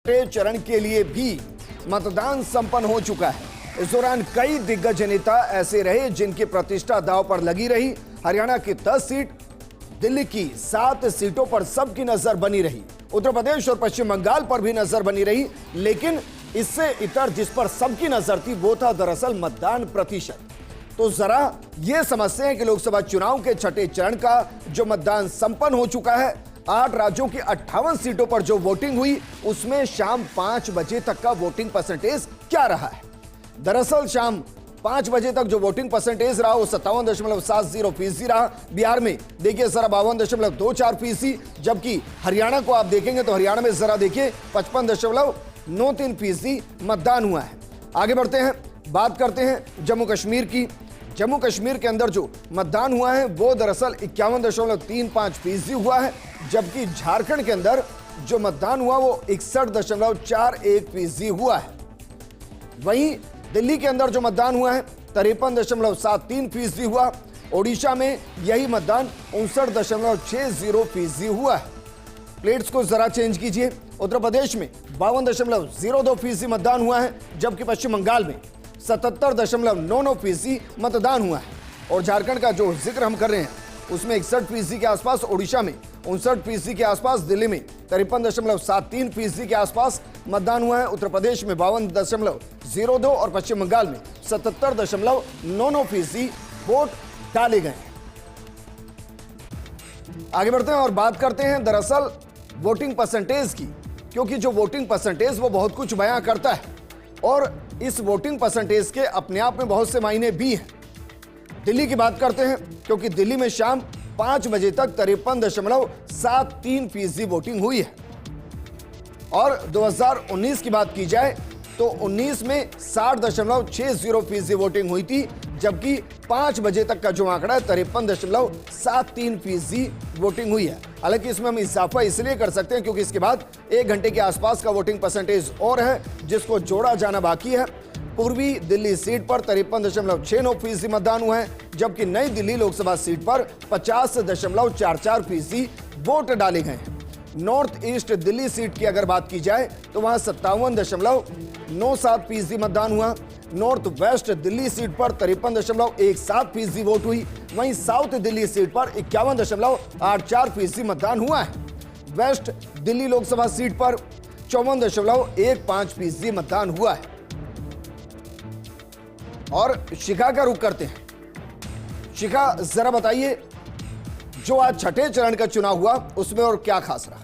छठे चरण के लिए भी मतदान संपन्न हो चुका है। इस दौरान कई दिग्गज नेता ऐसे रहे जिनकी प्रतिष्ठा दांव पर लगी रही। हरियाणा की 10 सीट, दिल्ली की 7 सीटों पर सबकी नजर बनी रही। उत्तर प्रदेश और पश्चिम बंगाल पर भी नजर बनी रही, लेकिन इससे इतर जिस पर सबकी नजर थी वो था दरअसल मतदान प्रतिशत। तो जरा ये समझते हैं कि लोकसभा चुनाव के छठे चरण का जो मतदान संपन्न हो चुका है, 8 राज्यों की 58 सीटों पर जो वोटिंग हुई उसमें शाम 5 बजे तक का वोटिंग परसेंटेज क्या रहा है। दरअसल शाम 5 बजे तक जो वोटिंग परसेंटेज रहा वो 57.70% रहा। बिहार में देखिए जरा 52.24%, जबकि हरियाणा को आप देखेंगे तो हरियाणा में जरा देखिए 55.93% मतदान हुआ है। आगे बढ़ते हैं, बात करते हैं जम्मू कश्मीर की। जम्मू कश्मीर के अंदर जो मतदान हुआ है वो दरअसल 51.35% हुआ है, जबकि झारखंड के अंदर जो मतदान हुआ वो 61.41% हुआ है। वहीं दिल्ली के अंदर जो मतदान हुआ है 53.73% हुआ। ओडिशा में यही मतदान 59.60% हुआ है। प्लेट्स को जरा चेंज कीजिए। उत्तर प्रदेश में 52.02% मतदान हुआ है, जबकि पश्चिम बंगाल में 77.99% मतदान हुआ है। और झारखंड का जो जिक्र हम कर रहे हैं उसमें 61% के आसपास, ओडिशा में 59% के आसपास, दिल्ली में 53.73% के आसपास मतदान हुआ है। उत्तर प्रदेश में 52.02 और पश्चिम बंगाल में 77.99% वोट डाले गए। आगे बढ़ते हैं और बात करते हैं दरअसल वोटिंग परसेंटेज की, क्योंकि जो वोटिंग परसेंटेज वो बहुत कुछ बयां करता है और इस वोटिंग परसेंटेज के अपने आप में बहुत से मायने भी हैं। दिल्ली की बात करते हैं, क्योंकि दिल्ली में शाम 5 बजे तक 53.73% वोटिंग हुई है। और 2019 की बात की जाए तो 19 में 60.60% वोटिंग हुई थी, जबकि 5 बजे तक का जो आंकड़ा है 53.73% वोटिंग हुई है। हालांकि इसमें हम इजाफा इसलिए कर सकते हैं क्योंकि इसके बाद 1 घंटे के आसपास का वोटिंग परसेंटेज और है जिसको जोड़ा जाना बाकी है। पूर्वी दिल्ली सीट पर 53.69% मतदान हुआ है, जबकि नई दिल्ली लोकसभा सीट पर 50.44% वोट डाले गए हैं। नॉर्थ ईस्ट दिल्ली सीट की अगर बात की जाए तो वहां 57.97% मतदान हुआ। नॉर्थ वेस्ट दिल्ली सीट पर 53.17% वोट हुई। वहीं साउथ दिल्ली सीट पर 51.84% मतदान हुआ है। वेस्ट दिल्ली लोकसभा सीट पर 54.15% मतदान हुआ है। और शिखा का रुख करते हैं। शिखा, जरा बताइए जो आज छठे चरण का चुनाव हुआ उसमें और क्या खास रहा।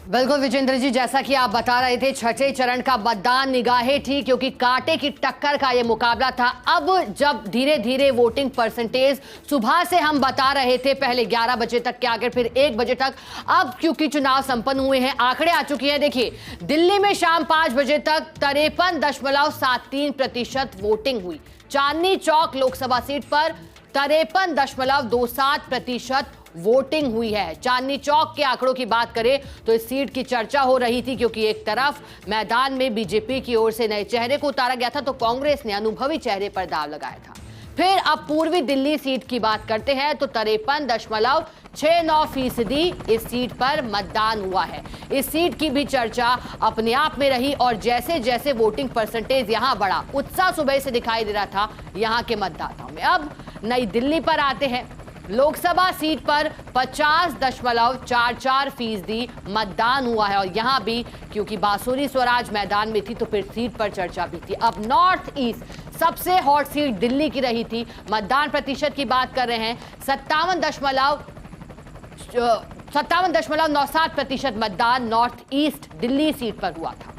बिल्कुल विजेंद्र जी, जैसा कि आप बता रहे थे छठे चरण का मतदान निगाहे थी, क्योंकि कांटे की टक्कर का यह मुकाबला था। अब जब धीरे धीरे वोटिंग परसेंटेज सुबह से हम बता रहे थे, पहले 11 बजे तक के आगे फिर 1 बजे तक, अब क्योंकि चुनाव संपन्न हुए हैं, आंकड़े आ चुके हैं। देखिए दिल्ली में शाम 5 बजे तक 53.73% वोटिंग हुई। चांदनी चौक लोकसभा सीट पर 53.27% वोटिंग हुई है। चांदनी चौक के आंकड़ों की बात करें तो इस सीट की चर्चा हो रही थी, क्योंकि एक तरफ मैदान में बीजेपी की ओर से नए चेहरे को उतारा गया था तो कांग्रेस ने अनुभवी चेहरे पर दांव लगाया था। फिर अब पूर्वी दिल्ली सीट की बात करते हैं तो 53.69% इस सीट पर मतदान हुआ है। इस सीट की भी चर्चा अपने आप में रही और जैसे जैसे वोटिंग परसेंटेज यहां बढ़ा, उत्साह सुबह से दिखाई दे रहा था यहां के मतदाताओं में। अब नई दिल्ली पर आते हैं। लोकसभा सीट पर 50.44% मतदान हुआ है और यहां भी क्योंकि बांसुरी स्वराज मैदान में थी तो फिर सीट पर चर्चा भी थी। अब नॉर्थ ईस्ट सबसे हॉट सीट दिल्ली की रही थी। मतदान प्रतिशत की बात कर रहे हैं 57.97% मतदान नॉर्थ ईस्ट दिल्ली सीट पर हुआ था।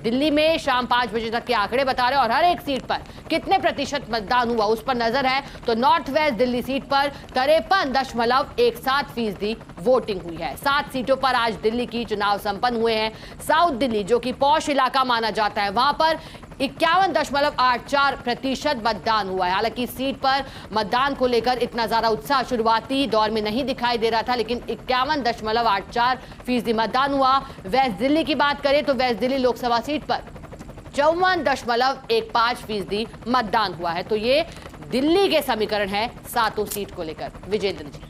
दिल्ली में शाम 5 बजे तक के आंकड़े बता रहे हैं और हर एक सीट पर कितने प्रतिशत मतदान हुआ उस पर नजर है तो नॉर्थ वेस्ट दिल्ली सीट पर 53.17% वोटिंग हुई है। 7 सीटों पर आज दिल्ली की चुनाव संपन्न हुए हैं। साउथ दिल्ली जो कि पॉश इलाका माना जाता है, वहां पर 51.84% मतदान हुआ है। हालांकि इस सीट पर मतदान को लेकर इतना ज्यादा उत्साह शुरुआती दौर में नहीं दिखाई दे रहा था, लेकिन 51.84% मतदान हुआ। वेस्ट दिल्ली की बात करें तो वेस्ट दिल्ली लोकसभा सीट पर 54.15% मतदान हुआ है। तो ये दिल्ली के समीकरण है 7 सीट को लेकर। विजेंद्र जी।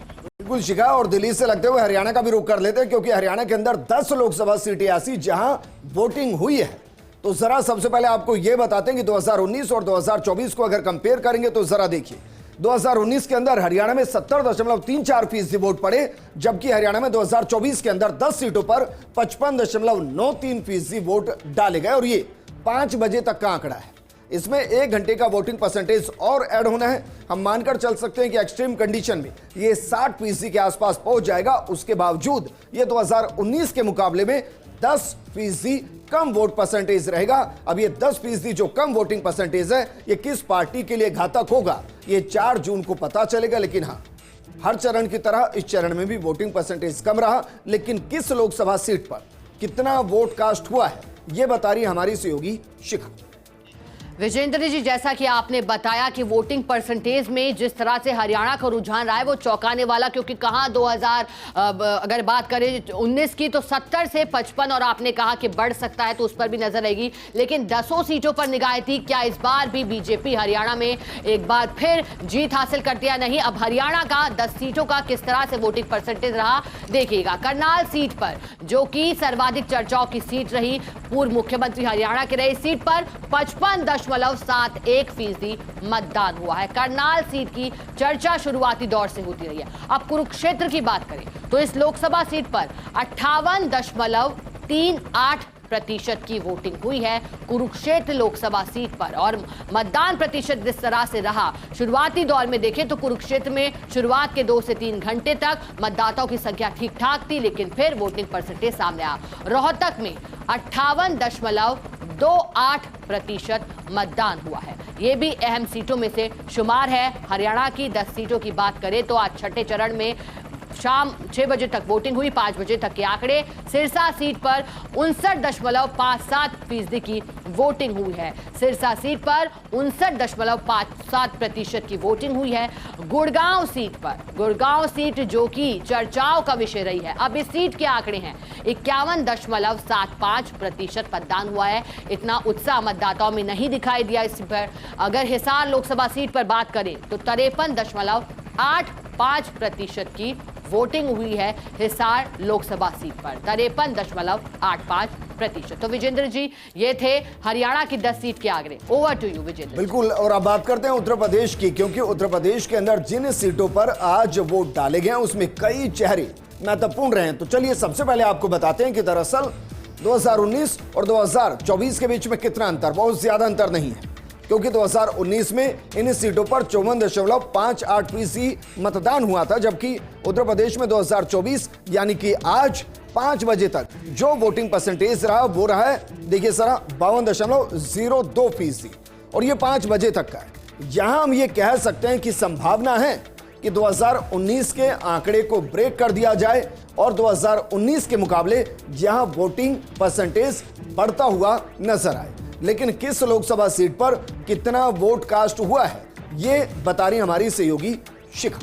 बिल्कुल शिखा, और दिल्ली से लगते हुए हरियाणा का भी रुख कर लेते हैं, क्योंकि हरियाणा के अंदर 10 लोकसभा सीटें ऐसी जहां वोटिंग हुई है। तो जरा सबसे पहले आपको यह बताते हैं कि 2019 और 2024 को अगर कंपेयर करेंगे तो जरा देखिए, 2019 के अंदर हरियाणा में 70.34% वोट पड़े, जबकि हरियाणा में 2024 के अंदर 10 सीटों पर 55.93% वोट डाले गए, और ये 5 बजे तक का आंकड़ा है। इसमें 1 घंटे का वोटिंग परसेंटेज और ऐड होना है। हम मानकर चल सकते हैं कि एक्सट्रीम कंडीशन में ये 60% के आसपास पहुंच जाएगा। उसके बावजूद ये 2019 के मुकाबले में 10% कम वोट परसेंटेज रहेगा। अब ये 10% जो कम वोटिंग परसेंटेज है, ये किस पार्टी के लिए घातक होगा, ये 4 जून को पता चलेगा। लेकिन हाँ, हर चरण की तरह इस चरण में भी वोटिंग परसेंटेज कम रहा, लेकिन किस लोकसभा सीट पर कितना वोट कास्ट हुआ है, ये बता रही हमारी सहयोगी शिखा। विजेंद्र जी, जैसा कि आपने बताया कि वोटिंग परसेंटेज में जिस तरह से हरियाणा का रुझान रहा है वो चौंकाने वाला, क्योंकि कहां अगर बात करें 19 की तो 70 से 55, और आपने कहा कि बढ़ सकता है तो उस पर भी नजर रहेगी। लेकिन 10 सीटों पर निगाहें थी, क्या इस बार भी बीजेपी हरियाणा में एक बार फिर जीत हासिल करती है? नहीं। अब हरियाणा का 10 सीटों का किस तरह से वोटिंग परसेंटेज रहा देखिएगा। करनाल सीट पर, जो कि सर्वाधिक चर्चाओं की सीट रही, पूर्व मुख्यमंत्री हरियाणा के रहे, सीट पर 55.71% मतदान हुआ है। करनाल सीट की चर्चा शुरुआती दौर से होती रही है। अब कुरुक्षेत्र की बात करें तो इस लोकसभा सीट पर 58.38% की वोटिंग हुई है कुरुक्षेत्र लोकसभा सीट पर। और मतदान प्रतिशत जिस तरह से रहा शुरुआती दौर में देखें तो कुरुक्षेत्र में शुरुआत के 2 से 3 घंटे तक मतदाताओं की संख्या ठीक ठाक थी, लेकिन फिर वोटिंग परसेंटेज सामने आया। रोहतक में 58.28% मतदान हुआ है। यह भी अहम सीटों में से शुमार है। हरियाणा की 10 सीटों की बात करें तो आज छठे चरण में शाम 6 बजे तक वोटिंग हुई, 5 बजे तक के आंकड़े। सिरसा सीट पर 59.57% की वोटिंग हुई है। सिरसा सीट पर 59.57% की वोटिंग हुई है। गुड़गांव सीट जो कि चर्चाओं का विषय रही है, अब इस सीट के आंकड़े हैं 51.75% मतदान हुआ है। इतना उत्साह मतदाताओं में नहीं दिखाई दिया इस पर। अगर हिसार लोकसभा सीट पर बात करें तो 53.85% की वोटिंग हुई है हिसार लोकसभा सीट पर, 53.85%। तो विजेंद्र जी, ये थे हरियाणा की 10 सीट के आंकड़े। Over to you Vijender. बिल्कुल, और अब बात करते हैं उत्तर प्रदेश की, क्योंकि उत्तर प्रदेश के अंदर जिन सीटों पर आज वोट डाले गए उसमें कई चेहरे महत्वपूर्ण रहे हैं। तो चलिए सबसे पहले आपको बताते हैं कि दरअसल 2019 और 2024 के बीच में कितना अंतर, बहुत ज्यादा अंतर नहीं है, क्योंकि 2019 में इन सीटों पर 54.58% मतदान हुआ था, जबकि उत्तर प्रदेश में 2024 यानी कि आज 5 बजे तक जो वोटिंग परसेंटेज रहा वो रहा है, देखिए सर, 52.02%, और ये 5 बजे तक का है। यहां हम ये कह सकते हैं कि संभावना है कि 2019 के आंकड़े को ब्रेक कर दिया जाए और 2019 के मुकाबले यहां वोटिंग परसेंटेज बढ़ता हुआ नजर आए। लेकिन किस लोकसभा सीट पर कितना वोट कास्ट हुआ है, ये बता रही हमारी सहयोगी शिखा।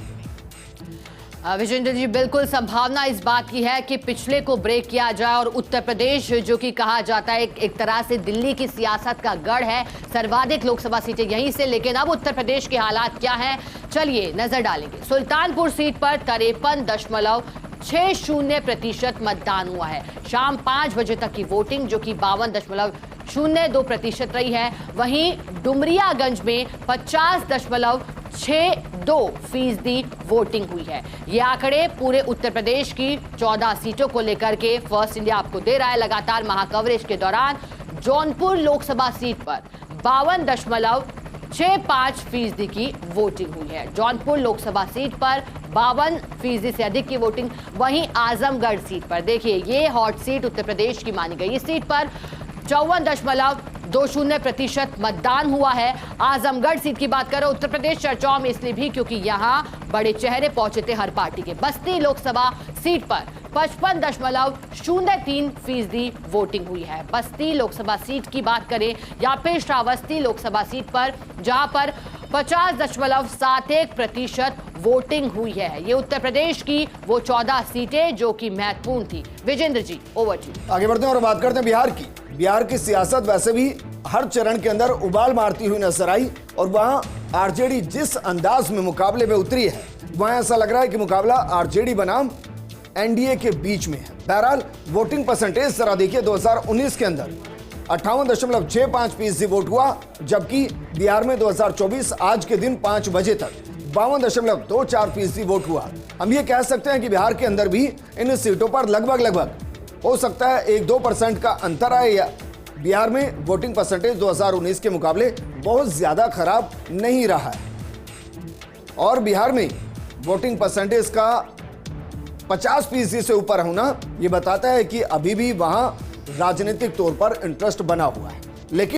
विजेंद्र जी, बिल्कुल संभावना इस बात की है कि पिछले को ब्रेक किया जाए, और उत्तर प्रदेश जो कि कहा जाता है एक तरह से दिल्ली की सियासत का गढ़ है, सर्वाधिक लोकसभा सीटें यहीं से। लेकिन अब उत्तर प्रदेश के हालात क्या हैं, चलिए नजर डालेंगे। सुल्तानपुर सीट पर 53.60% मतदान हुआ है। शाम 5 बजे तक की वोटिंग, जो कि 52.02% रही है। वहीं डुमरियागंज में 50.62% वोटिंग हुई है। ये आंकड़े पूरे उत्तर प्रदेश की 14 सीटों को लेकर के फर्स्ट इंडिया आपको दे रहा है लगातार महाकवरेज के दौरान। जौनपुर लोकसभा सीट पर 52.65% की वोटिंग हुई है। जौनपुर लोकसभा सीट पर 52% से अधिक की वोटिंग। वहीं आजमगढ़ सीट पर देखिए, ये हॉट सीट उत्तर प्रदेश की मानी गई। इस सीट पर 54.20% मतदान हुआ है। आजमगढ़ सीट की बात करें उत्तर प्रदेश चर्चाओं में इसलिए भी क्योंकि यहां बड़े चेहरे पहुंचे थे हर पार्टी के। बस्ती लोकसभा सीट पर 55.03% वोटिंग हुई है। बस्ती लोकसभा सीट की बात करें या फिर श्रावस्ती लोकसभा सीट पर, जहां पर 50.71% वोटिंग हुई है। ये उत्तर प्रदेश की वो 14 सीटें जो कि महत्वपूर्ण थी। विजेंद्र जी, ओवर टू। आगे बढ़ते हैं और बात करते हैं बिहार की। बिहार की सियासत वैसे भी हर चरण के अंदर उबाल मारती हुई नजर आई, और वहां आरजेडी जिस अंदाज में मुकाबले में उतरी है वहां ऐसा लग रहा है कि मुकाबला आरजेडी बनाम एनडीए के बीच में है। बहरहाल वोटिंग परसेंटेज जरा देखिए, 2019 के अंदर 58.65% वोट हुआ, जबकि बिहार में 2024 आज के दिन 5 बजे तक 52.24% वोट हुआ। हम ये कह सकते हैं कि बिहार के अंदर भी इन सीटों पर लगभग हो सकता है 1-2% का अंतर आए। या बिहार में वोटिंग परसेंटेज 2019 के मुकाबले बहुत ज्यादा खराब नहीं रहा है और बिहार में वोटिंग परसेंटेज का 50% से ऊपर होना यह बताता है कि अभी भी वहां राजनीतिक तौर पर इंटरेस्ट बना हुआ है। लेकिन